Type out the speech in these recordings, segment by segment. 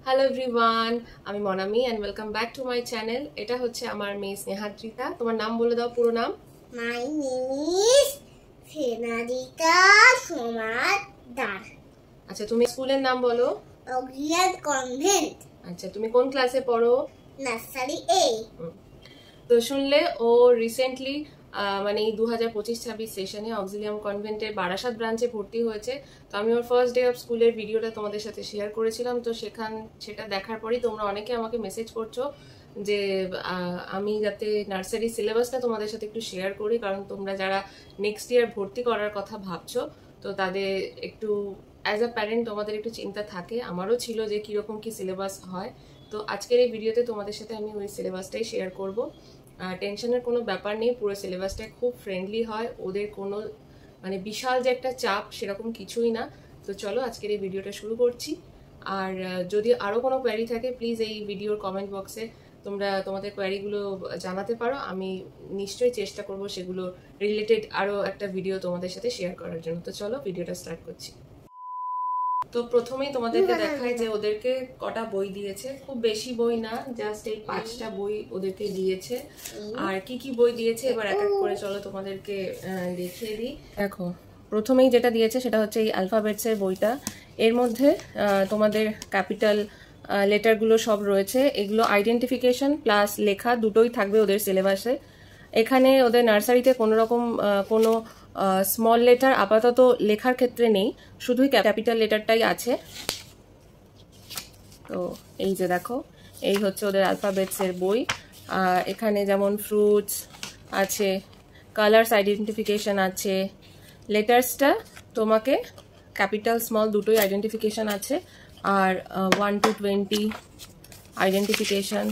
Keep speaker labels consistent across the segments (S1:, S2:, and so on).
S1: Hello everyone, আমি Monami and welcome back to my channel. এটা হচ্ছে আমার মেয়ে স্নেহাদ্রিতা। তোমার নাম বলে দাও, পুরো নাম।
S2: My name is Senarika Samaddar.
S1: আচ্ছা, তুমি স্কুলের নাম বলো।
S2: অগ্রিয়াল কনভেন্ট।
S1: আচ্ছা, তুমি কোন ক্লাসে পড়ো?
S2: নার্সারি এ।
S1: তো শুনলে ও রিসেন্টলি মানে এই 2025-26 সেশনে অক্সিলিয়াম কনভেন্টের বারাসাত ব্রাঞ্চে ভর্তি হয়েছে। তো আমি ওর ফার্স্ট ডে অফ স্কুলের ভিডিওটা তোমাদের সাথে শেয়ার করেছিলাম। তো সেটা দেখার পরই তোমরা অনেকে আমাকে মেসেজ করছো যে আমি যাতে নার্সারি সিলেবাসটা তোমাদের সাথে একটু শেয়ার করি, কারণ তোমরা যারা নেক্সট ইয়ার ভর্তি করার কথা ভাবছো তো তাদের একটু অ্যাজ আ প্যারেন্ট তোমাদের একটু চিন্তা থাকে। আমারও ছিল যে কীরকম কী সিলেবাস হয়। তো আজকের এই ভিডিওতে তোমাদের সাথে আমি ওই সিলেবাসটাই শেয়ার করব। টেনশনের কোনো ব্যাপার নেই, পুরো সিলেবাসটা খুব ফ্রেন্ডলি হয়, ওদের কোনো মানে বিশাল যে একটা চাপ সেরকম কিছুই না। তো চলো আজকের এই ভিডিওটা শুরু করছি। আর যদি আরও কোনো কোয়ারি থাকে প্লিজ এই ভিডিওর কমেন্ট বক্সে তোমরা তোমাদের কোয়ারিগুলো জানাতে পারো। আমি নিশ্চয়ই চেষ্টা করব সেগুলো রিলেটেড আরও একটা ভিডিও তোমাদের সাথে শেয়ার করার জন্য। তো চলো ভিডিওটা স্টার্ট করছি। তো প্রথমেই তোমাদেরকে দেখায় যে ওদেরকে কটা বই দিয়েছে। খুব বেশি বই না, জাস্ট এই 5টা বই ওদেরকে দিয়েছে। আর কি কি বই দিয়েছে এবার এক এক করে চলো তোমাদেরকে দেখিয়ে দিই। দেখো, প্রথমেই যেটা দিয়েছে সেটা হচ্ছে এই অ্যালফাবেটসের বইটা। এর মধ্যে তোমাদের ক্যাপিটাল লেটারগুলো সব রয়েছে। এগুলো আইডেন্টিফিকেশন প্লাস লেখা দুটোই থাকবে ওদের সিলেবাসে। এখানে ওদের নার্সারিতে কোনো রকম কোনো স্মল লেটার আপাতত লেখার ক্ষেত্রে নেই, শুধুই ক্যাপিটাল লেটারটাই আছে। তো এই যে দেখো, এই হচ্ছে ওদের অ্যালফাবেটসের বই। এখানে যেমন ফ্রুটস আছে, কালার্স আইডেন্টিফিকেশন আছে, লেটার্সটা তোমাকে ক্যাপিটাল স্মল দুটোই আইডেন্টিফিকেশন আছে। আর 1 to 20 আইডেন্টিফিকেশন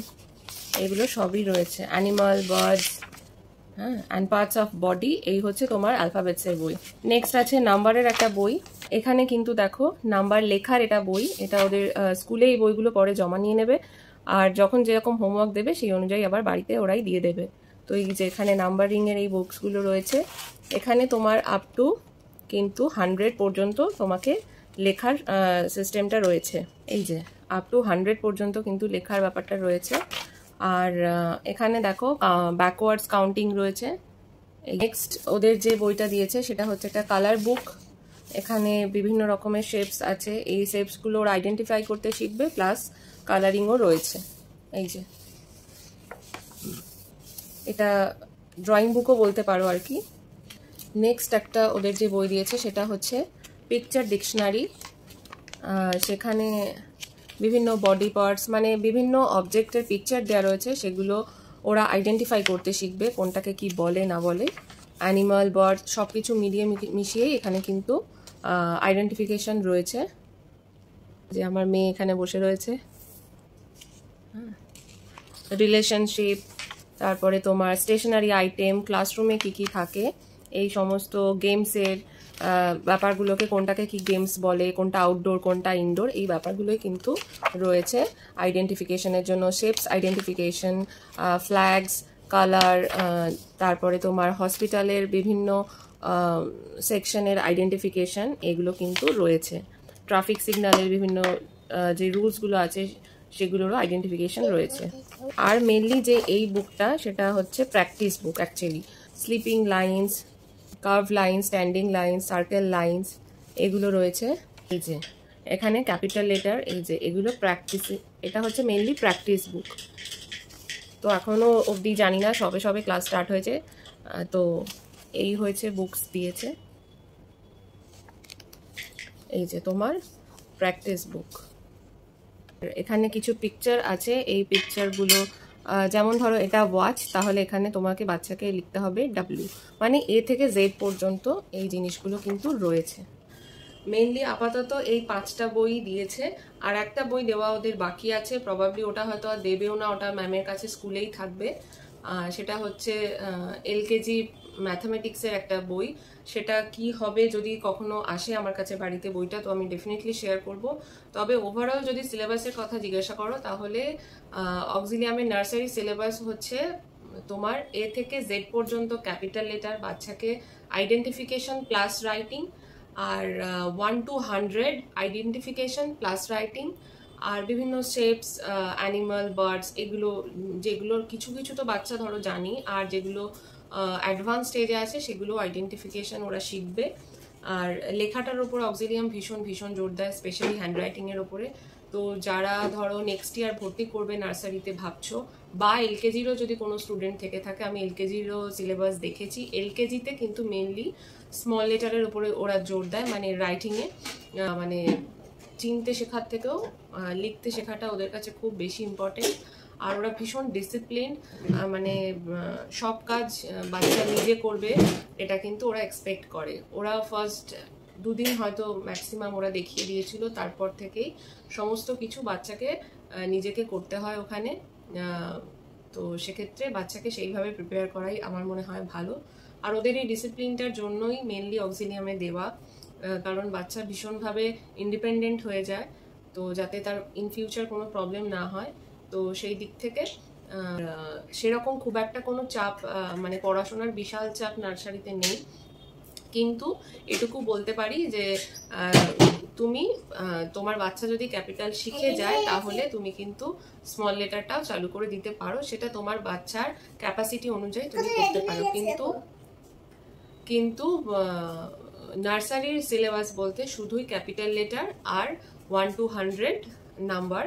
S1: এগুলো সবই রয়েছে। অ্যানিমাল, বার্ডস, হ্যাঁ, অ্যান্ড পার্টস অফ বডি, এই হচ্ছে তোমার অ্যালফাবেটসের বই। নেক্সট আছে নাম্বারের একটা বই। এখানে কিন্তু দেখো নাম্বার লেখার এটা বই, এটা ওদের স্কুলে এই বইগুলো পরে জমা নিয়ে নেবে, আর যখন যেরকম হোমওয়ার্ক দেবে সেই অনুযায়ী আবার বাড়িতে ওরাই দিয়ে দেবে। তো এই যে এখানে নাম্বারিংয়ের এই বুকসগুলো রয়েছে। এখানে তোমার আপ টু কিন্তু 100 পর্যন্ত তোমাকে লেখার সিস্টেমটা রয়েছে। এই যে আপ টু 100 পর্যন্ত কিন্তু লেখার ব্যাপারটা রয়েছে। আর এখানে দেখো ব্যাকওয়ার্ডস কাউন্টিং রয়েছে। নেক্সট ওদের যে বইটা দিয়েছে সেটা হচ্ছে একটা কালার বুক। এখানে বিভিন্ন রকমের শেপস আছে, এই শেপসগুলো ওরা আইডেন্টিফাই করতে শিখবে, প্লাস কালারিংও রয়েছে। এই যে এটা ড্রয়িং বুকও বলতে পারো আর কি। নেক্সট একটা ওদের যে বই দিয়েছে সেটা হচ্ছে পিকচার ডিকশনারি। সেখানে বিভিন্ন বডি পার্টস মানে বিভিন্ন অবজেক্টের পিকচার দেওয়া রয়েছে, সেগুলো ওরা আইডেন্টিফাই করতে শিখবে কোনটাকে কি বলে না বলে। অ্যানিমাল, বার্ড সব কিছু মিশিয়েই এখানে কিন্তু আইডেন্টিফিকেশন রয়েছে। যে আমার মেয়ে এখানে বসে রয়েছে। রিলেশনশিপ, তারপরে তোমার স্টেশনারি আইটেম, ক্লাসরুমে কি কি থাকে, এই সমস্ত গেমসের ব্যাপারগুলোকে কোনটাকে কি গেমস বলে, কোনটা আউটডোর কোনটা ইনডোর, এই ব্যাপারগুলোই কিন্তু রয়েছে আইডেন্টিফিকেশনের জন্য। শেপস আইডেন্টিফিকেশন, ফ্ল্যাগস, কালার, তারপরে তোমার হসপিটালের বিভিন্ন সেকশনের আইডেন্টিফিকেশন, এগুলো কিন্তু রয়েছে। ট্রাফিক সিগন্যালের বিভিন্ন যে রুলসগুলো আছে সেগুলোরও আইডেন্টিফিকেশন রয়েছে। আর মেনলি যে এই বুকটা সেটা হচ্ছে practice book actually. Sleeping lines, curve lines, standing lines, circle lines এগুলো রয়েছে। এই যে এখানে ক্যাপিটাল লেটার, এই যে এগুলো প্র্যাকটিস, এটা হচ্ছে মেনলি প্র্যাকটিস বুক। তো এখনও অবধি জানি না, সবে সবে ক্লাস স্টার্ট হয়েছে, তো এই হয়েছে বুকস দিয়েছে। এই যে তোমার প্র্যাকটিস বুক। এখানে কিছু পিকচার আছে, এই পিকচারগুলো যেমন ধরো এটা ওয়াচ, তাহলে এখানে তোমাকে বাচ্চাকে লিখতে হবে ডাব্লিউ, মানে এ থেকে জেড পর্যন্ত এই জিনিসগুলো কিন্তু রয়েছে। মেইনলি আপাতত এই 5টা বই দিয়েছে, আর একটা বই দেওয়া ওদের বাকি আছে। প্রবাবলি ওটা হয়তো আর দেবেও না, ওটা ম্যামের কাছে স্কুলেই থাকবে। সেটা হচ্ছে এলকেজি ম্যাথামেটিক্সের একটা বই। সেটা কি হবে যদি কখনো আসে আমার কাছে বাড়িতে বইটা, তো আমি ডেফিনেটলি শেয়ার করব। তবে ওভারঅল যদি সিলেবাসের কথা জিজ্ঞাসা করো তাহলে অক্সিলিয়ামের নার্সারি সিলেবাস হচ্ছে তোমার এ থেকে জেড পর্যন্ত ক্যাপিটাল লেটার, বাচ্চাকে আইডেন্টিফিকেশন প্লাস রাইটিং, আর 1 to 100 আইডেন্টিফিকেশন প্লাস রাইটিং, আর বিভিন্ন শেপস, অ্যানিমাল, বার্ডস, এগুলো যেগুলোর কিছু কিছু তো বাচ্চা ধরো জানি, আর যেগুলো অ্যাডভান্স স্টেজে আছে সেগুলো আইডেন্টিফিকেশন ওরা শিখবে। আর লেখাটার উপর অক্সিলিয়াম ভীষণ ভীষণ জোর দেয়, স্পেশালি হ্যান্ডরাইটিংয়ের ওপরে। তো যারা ধরো নেক্সট ইয়ার ভর্তি করবে নার্সারিতে ভাবছো, বা এলকেজিরও যদি কোনো স্টুডেন্ট থেকে থাকে, আমি এলকেজিরও সিলেবাস দেখেছি। এলকেজিতে কিন্তু মেনলি স্মল লেটারের উপরে ওরা জোর দেয়, মানে রাইটিংয়ে, মানে চিনতে শেখার থেকেও লিখতে শেখাটা ওদের কাছে খুব বেশি ইম্পর্টেন্ট। আর ওরা ভীষণ ডিসিপ্লিন, মানে সব কাজ বাচ্চা নিজে করবে এটা কিন্তু ওরা এক্সপেক্ট করে। ওরা ফার্স্ট 2 দিন হয়তো ম্যাক্সিমাম ওরা দেখিয়ে দিয়েছিল, তারপর থেকেই সমস্ত কিছু বাচ্চাকে নিজেকে করতে হয় ওখানে। তো সেক্ষেত্রে বাচ্চাকে সেইভাবে প্রিপেয়ার করাই আমার মনে হয় ভালো। আর ওদের এই ডিসিপ্লিনটার জন্যই মেনলি অক্সিলিয়ামে দেওয়া, কারণ বাচ্চা ভীষণভাবে ইন্ডিপেন্ডেন্ট হয়ে যায়, তো যাতে তার ইন ফিউচার কোনো প্রবলেম না হয়। তো সেই দিক থেকে সেরকম খুব একটা কোনো চাপ, মানে পড়াশোনার বিশাল চাপ নার্সারিতে নেই। কিন্তু এটুকু বলতে পারি যে তুমি তোমার বাচ্চা যদি ক্যাপিটাল শিখে যায় তাহলে তুমি কিন্তু স্মল লেটারটাও চালু করে দিতে পারো, সেটা তোমার বাচ্চার ক্যাপাসিটি অনুযায়ী তুমি করতে পারো। কিন্তু নার্সারির সিলেবাস বলতে শুধুই ক্যাপিটাল লেটার আর 1 to 100 number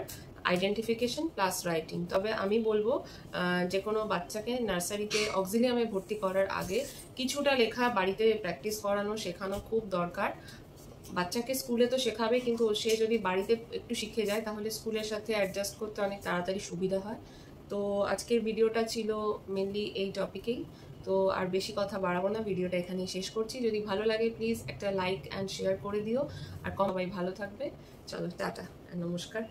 S1: identification plus writing. তবে আমি বলবো যে কোনো বাচ্চাকে নার্সারিতে অক্সিলিয়ামে ভর্তি করার আগে কিছুটা লেখা বাড়িতে প্র্যাকটিস করানো, শেখানো খুব দরকার। বাচ্চাকে স্কুলে তো শেখাবে, কিন্তু সে যদি বাড়িতে একটু শিখে যায় তাহলে স্কুলের সাথে অ্যাডজাস্ট করতে অনেক তাড়াতাড়ি সুবিধা হয়। তো আজকের ভিডিওটা ছিল মেনলি এই টপিকেই। তো আর বেশি কথা বাড়াবো না, ভিডিওটা এখানেই শেষ করছি। যদি ভালো লাগে প্লিজ একটা লাইক অ্যান্ড শেয়ার করে দিও, আর সবাই ভালো থাকবে। চলো, টাটা, নমস্কার।